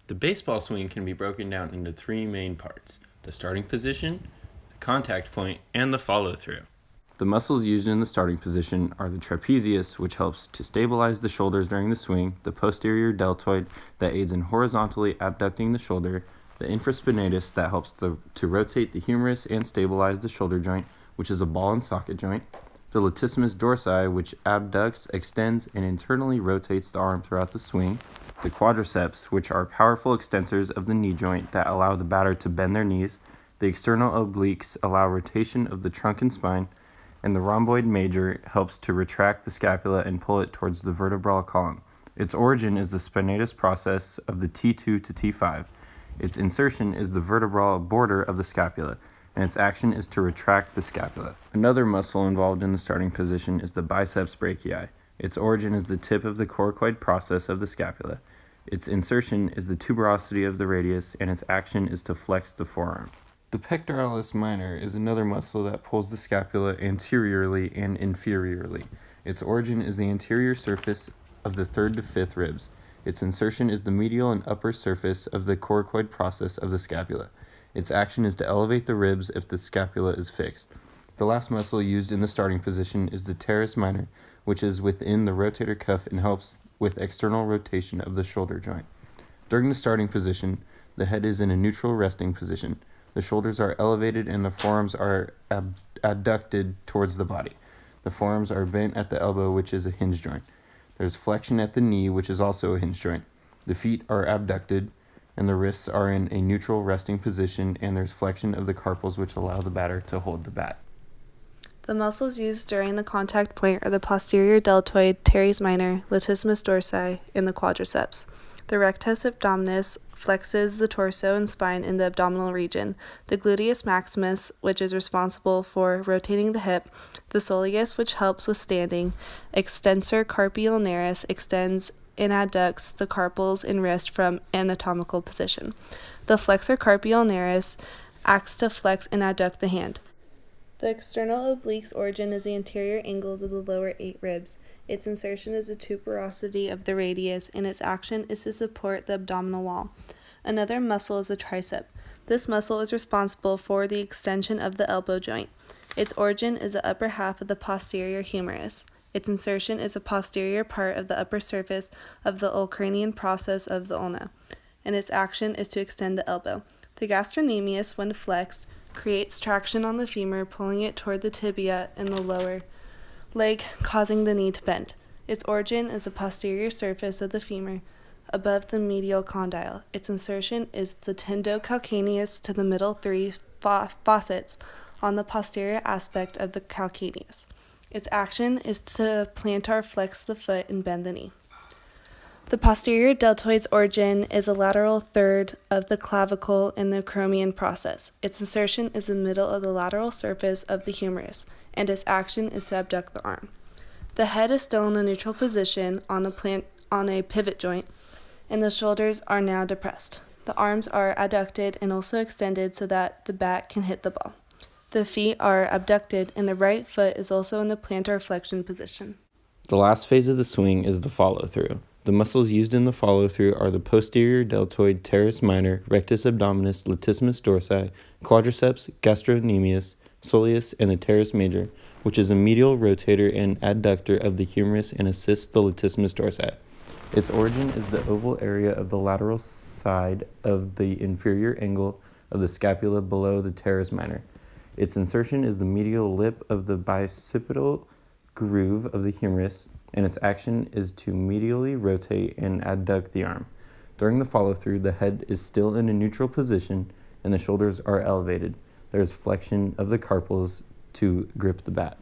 The baseball swing can be broken down into three main parts: the starting position, the contact point, and the follow-through. The muscles used in the starting position are the trapezius, which helps to stabilize the shoulders during the swing, the posterior deltoid that aids in horizontally abducting the shoulder, the infraspinatus that helps to rotate the humerus and stabilize the shoulder joint, which is a ball and socket joint, the latissimus dorsi, which abducts, extends, and internally rotates the arm throughout the swing, the quadriceps, which are powerful extensors of the knee joint that allow the batter to bend their knees, the external obliques allow rotation of the trunk and spine, and the rhomboid major helps to retract the scapula and pull it towards the vertebral column. Its origin is the spinatus process of the T2 to T5. Its insertion is the vertebral border of the scapula, and its action is to retract the scapula. Another muscle involved in the starting position is the biceps brachii. Its origin is the tip of the coracoid process of the scapula. Its insertion is the tuberosity of the radius, and its action is to flex the forearm. The pectoralis minor is another muscle that pulls the scapula anteriorly and inferiorly. Its origin is the anterior surface of the third to fifth ribs. Its insertion is the medial and upper surface of the coracoid process of the scapula. Its action is to elevate the ribs if the scapula is fixed. The last muscle used in the starting position is the teres minor, which is within the rotator cuff and helps with external rotation of the shoulder joint. During the starting position, the head is in a neutral resting position. The shoulders are elevated and the forearms are adducted towards the body. The forearms are bent at the elbow, which is a hinge joint. There's flexion at the knee, which is also a hinge joint. The feet are abducted, and the wrists are in a neutral resting position, and there's flexion of the carpals, which allow the batter to hold the bat. The muscles used during the contact point are the posterior deltoid, teres minor, latissimus dorsi, and the quadriceps. The rectus abdominis flexes the torso and spine in the abdominal region, the gluteus maximus, which is responsible for rotating the hip, the soleus, which helps with standing, extensor carpi ulnaris extends and adducts the carpals and wrist from anatomical position. The flexor carpi ulnaris acts to flex and adduct the hand. The external oblique's origin is the anterior angles of the lower 8 ribs. Its insertion is the tuberosity of the radius, and its action is to support the abdominal wall. Another muscle is the tricep. This muscle is responsible for the extension of the elbow joint. Its origin is the upper half of the posterior humerus. Its insertion is a posterior part of the upper surface of the ulcranian process of the ulna, and its action is to extend the elbow. The gastrocnemius, when flexed, creates traction on the femur, pulling it toward the tibia and the lower leg, causing the knee to bend. Its origin is the posterior surface of the femur above the medial condyle. Its insertion is the tendocalcaneus to the middle 3 faucets on the posterior aspect of the calcaneus. Its action is to plantar flex the foot and bend the knee. The posterior deltoid's origin is a lateral third of the clavicle in the acromion process. Its insertion is the middle of the lateral surface of the humerus, and its action is to abduct the arm. The head is still in a neutral position on a pivot joint, and the shoulders are now depressed. The arms are adducted and also extended so that the bat can hit the ball. The feet are abducted, and the right foot is also in a plantar flexion position. The last phase of the swing is the follow-through. The muscles used in the follow-through are the posterior deltoid, teres minor, rectus abdominis, latissimus dorsi, quadriceps, gastrocnemius, soleus, and the teres major, which is a medial rotator and adductor of the humerus and assists the latissimus dorsi. Its origin is the oval area of the lateral side of the inferior angle of the scapula below the teres minor. Its insertion is the medial lip of the bicipital groove of the humerus, and its action is to medially rotate and adduct the arm. During the follow-through, the head is still in a neutral position and the shoulders are elevated. There is flexion of the carpals to grip the bat.